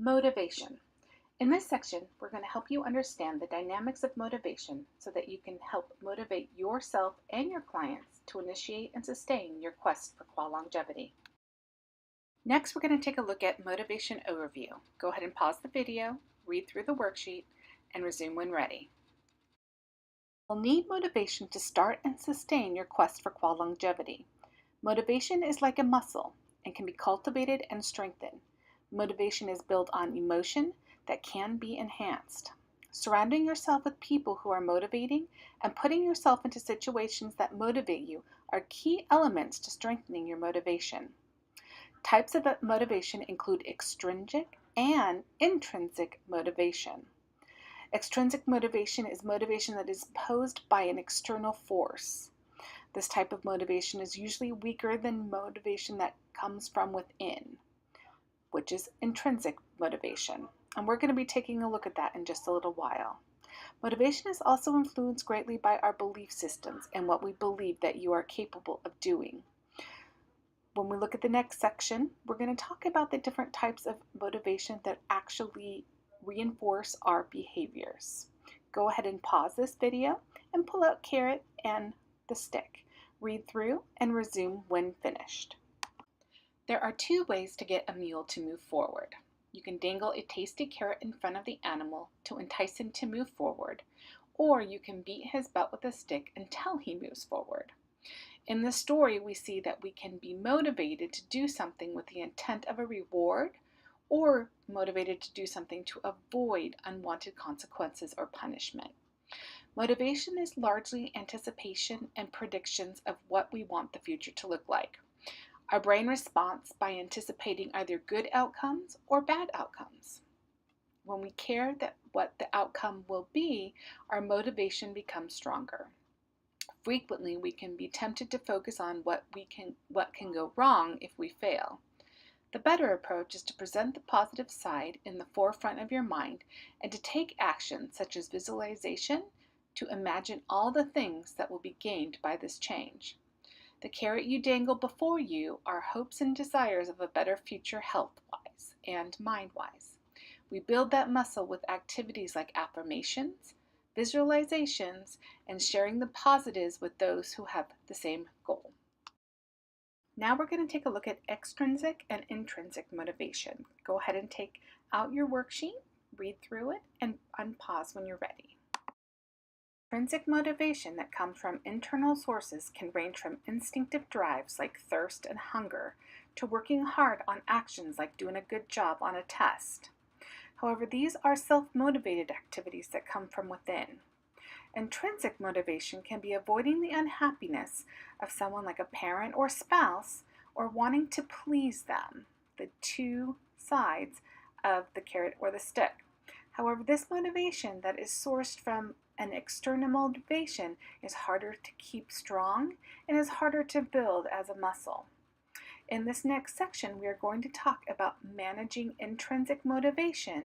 Motivation. In this section, we're going to help you understand the dynamics of motivation so that you can help motivate yourself and your clients to initiate and sustain your quest for qual longevity. Next, we're going to take a look at motivation overview. Go ahead and pause the video, read through the worksheet, and resume when ready. You'll need motivation to start and sustain your quest for qual longevity. Motivation is like a muscle and can be cultivated and strengthened. Motivation is built on emotion that can be enhanced. Surrounding yourself with people who are motivating and putting yourself into situations that motivate you are key elements to strengthening your motivation. Types of motivation include extrinsic and intrinsic motivation. Extrinsic motivation is motivation that is posed by an external force. This type of motivation is usually weaker than motivation that comes from within, which is intrinsic motivation. And we're going to be taking a look at that in just a little while. Motivation is also influenced greatly by our belief systems and what we believe that you are capable of doing. When we look at the next section, we're going to talk about the different types of motivation that actually reinforce our behaviors. Go ahead and pause this video and pull out carrot and the stick. Read through and resume when finished. There are two ways to get a mule to move forward. You can dangle a tasty carrot in front of the animal to entice him to move forward, or you can beat his butt with a stick until he moves forward. In the story, we see that we can be motivated to do something with the intent of a reward, or motivated to do something to avoid unwanted consequences or punishment. Motivation is largely anticipation and predictions of what we want the future to look like. Our brain responds by anticipating either good outcomes or bad outcomes. When we care that what the outcome will be, our motivation becomes stronger. Frequently, we can be tempted to focus on what can go wrong if we fail. The better approach is to present the positive side in the forefront of your mind and to take action such as visualization to imagine all the things that will be gained by this change. The carrot you dangle before you are hopes and desires of a better future health-wise and mind-wise. We build that muscle with activities like affirmations, visualizations, and sharing the positives with those who have the same goal. Now we're going to take a look at extrinsic and intrinsic motivation. Go ahead and take out your worksheet, read through it, and unpause when you're ready. Intrinsic motivation that comes from internal sources can range from instinctive drives like thirst and hunger to working hard on actions like doing a good job on a test. However, these are self-motivated activities that come from within. Intrinsic motivation can be avoiding the unhappiness of someone like a parent or spouse or wanting to please them, the two sides of the carrot or the stick. However, this motivation that is sourced from an external motivation is harder to keep strong and is harder to build as a muscle. In this next section, we are going to talk about managing intrinsic motivation.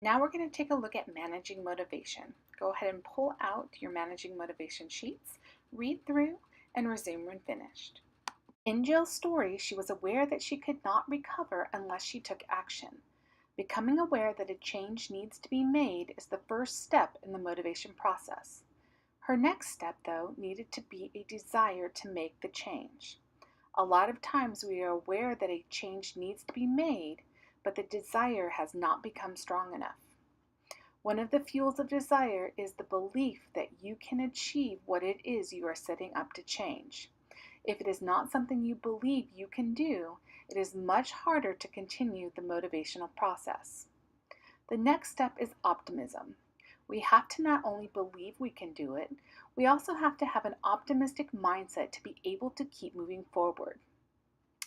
Now we're going to take a look at managing motivation. Go ahead and pull out your managing motivation sheets, read through, and resume when finished. In Jill's story, she was aware that she could not recover unless she took action. Becoming aware that a change needs to be made is the first step in the motivation process. Her next step, though, needed to be a desire to make the change. A lot of times we are aware that a change needs to be made, but the desire has not become strong enough. One of the fuels of desire is the belief that you can achieve what it is you are setting up to change. If it is not something you believe you can do, it is much harder to continue the motivational process. The next step is optimism. We have to not only believe we can do it, we also have to have an optimistic mindset to be able to keep moving forward.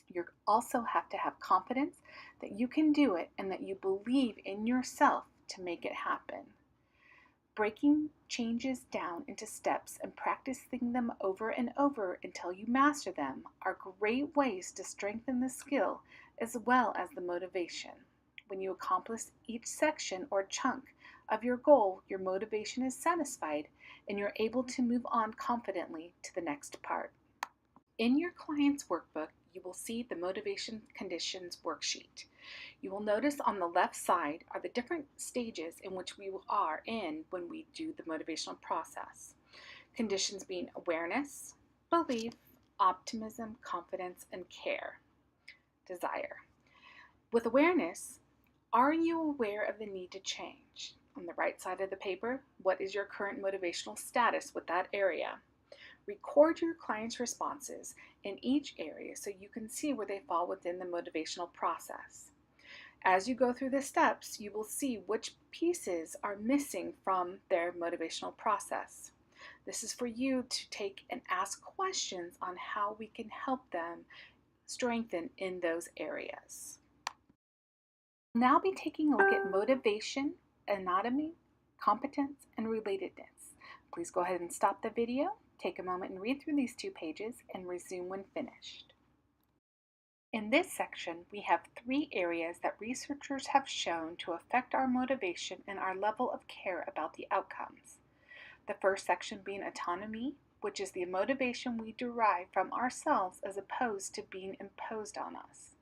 You also have to have confidence that you can do it and that you believe in yourself to make it happen. Breaking changes down into steps and practicing them over and over until you master them are great ways to strengthen the skill as well as the motivation. When you accomplish each section or chunk of your goal, your motivation is satisfied and you're able to move on confidently to the next part. In your client's workbook, you will see the Motivation Conditions worksheet. You will notice on the left side are the different stages in which we are in when we do the motivational process. Conditions being awareness, belief, optimism, confidence, and care, desire. With awareness, are you aware of the need to change? On the right side of the paper, what is your current motivational status with that area? Record your clients' responses in each area so you can see where they fall within the motivational process. As you go through the steps, you will see which pieces are missing from their motivational process. This is for you to take and ask questions on how we can help them strengthen in those areas. We'll now be taking a look at motivation, anatomy, competence, and relatedness. Please go ahead and stop the video, take a moment and read through these 2 pages, and resume when finished. In this section, we have 3 areas that researchers have shown to affect our motivation and our level of care about the outcomes. The first section being autonomy, which is the motivation we derive from ourselves as opposed to being imposed on us.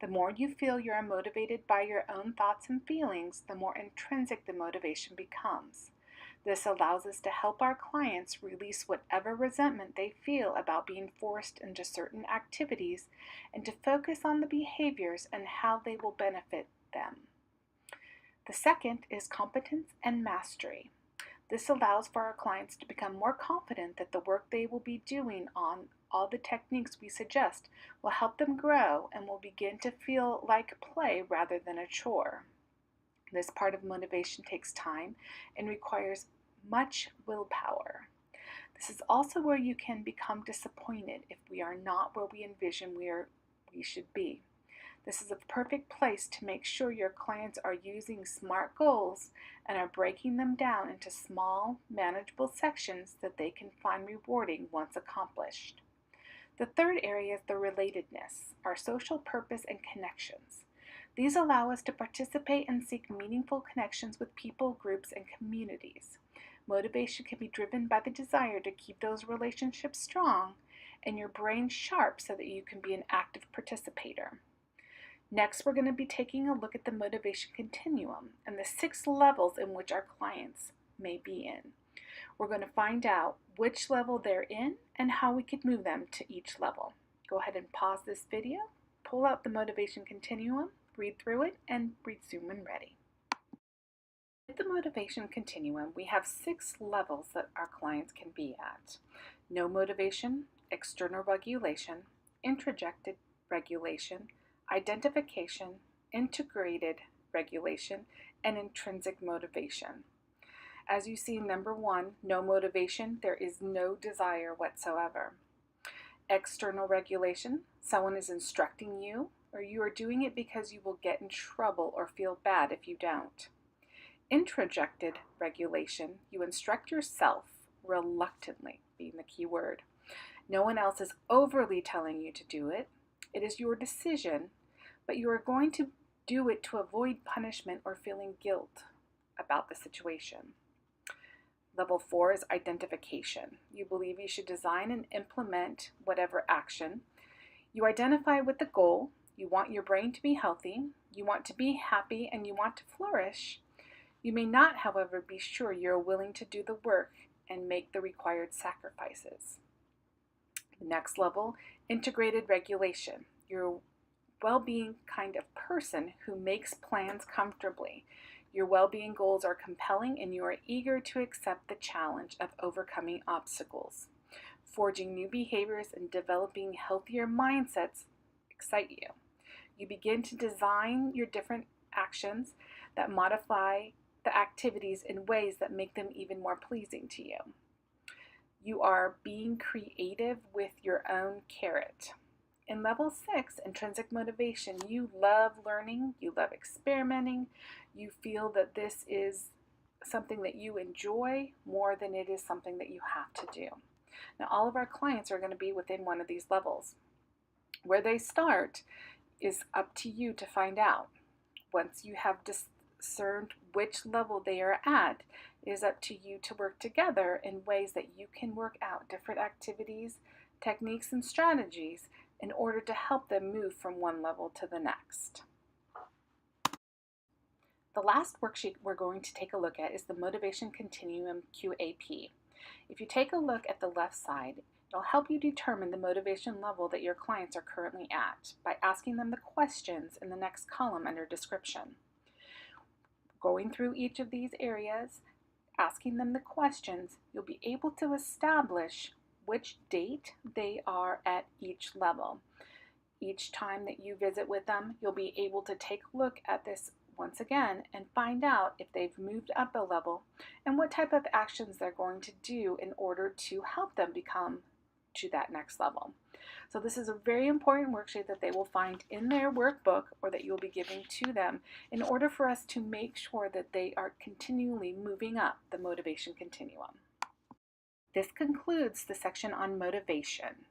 The more you feel you are motivated by your own thoughts and feelings, the more intrinsic the motivation becomes. This allows us to help our clients release whatever resentment they feel about being forced into certain activities and to focus on the behaviors and how they will benefit them. The second is competence and mastery. This allows for our clients to become more confident that the work they will be doing on all the techniques we suggest will help them grow and will begin to feel like play rather than a chore. This part of motivation takes time and requires much willpower. This is also where you can become disappointed if we are not where we envision we should be. This is a perfect place to make sure your clients are using SMART goals and are breaking them down into small, manageable sections that they can find rewarding once accomplished. The third area is the relatedness, our social purpose and connections. These allow us to participate and seek meaningful connections with people, groups, and communities. Motivation can be driven by the desire to keep those relationships strong and your brain sharp so that you can be an active participator. Next, we're going to be taking a look at the motivation continuum and the 6 levels in which our clients may be in. We're going to find out which level they're in and how we could move them to each level. Go ahead and pause this video, pull out the motivation continuum, read through it, and resume when ready. With the motivation continuum, we have 6 levels that our clients can be at. No motivation, external regulation, introjected regulation, identification, integrated regulation, and intrinsic motivation. As you see, number 1, no motivation, there is no desire whatsoever. External regulation, someone is instructing you, or you are doing it because you will get in trouble or feel bad if you don't. Introjected regulation, you instruct yourself reluctantly, being the key word. No one else is overly telling you to do it. It is your decision, but you are going to do it to avoid punishment or feeling guilt about the situation. Level 4 is identification. You believe you should design and implement whatever action. You identify with the goal. You want your brain to be healthy. You want to be happy and you want to flourish. You may not, however, be sure you're willing to do the work and make the required sacrifices. The next level, integrated regulation. You're a well-being kind of person who makes plans comfortably. Your well-being goals are compelling and you are eager to accept the challenge of overcoming obstacles. Forging new behaviors and developing healthier mindsets excite you. You begin to design your different actions that modify the activities in ways that make them even more pleasing to you. You are being creative with your own carrot. In level 6, intrinsic motivation, you love learning, you love experimenting, you feel that this is something that you enjoy more than it is something that you have to do. Now, all of our clients are going to be within one of these levels. Where they start is up to you to find out. Once you have discerned which level they are at, it is up to you to work together in ways that you can work out different activities, techniques, and strategies in order to help them move from one level to the next. The last worksheet we're going to take a look at is the Motivation Continuum QAP. If you take a look at the left side, it'll help you determine the motivation level that your clients are currently at by asking them the questions in the next column under description. Going through each of these areas, asking them the questions, you'll be able to establish which date they are at each level. Each time that you visit with them, you'll be able to take a look at this once again and find out if they've moved up a level and what type of actions they're going to do in order to help them become to that next level. So this is a very important worksheet that they will find in their workbook or that you'll be giving to them in order for us to make sure that they are continually moving up the motivation continuum. This concludes the section on motivation.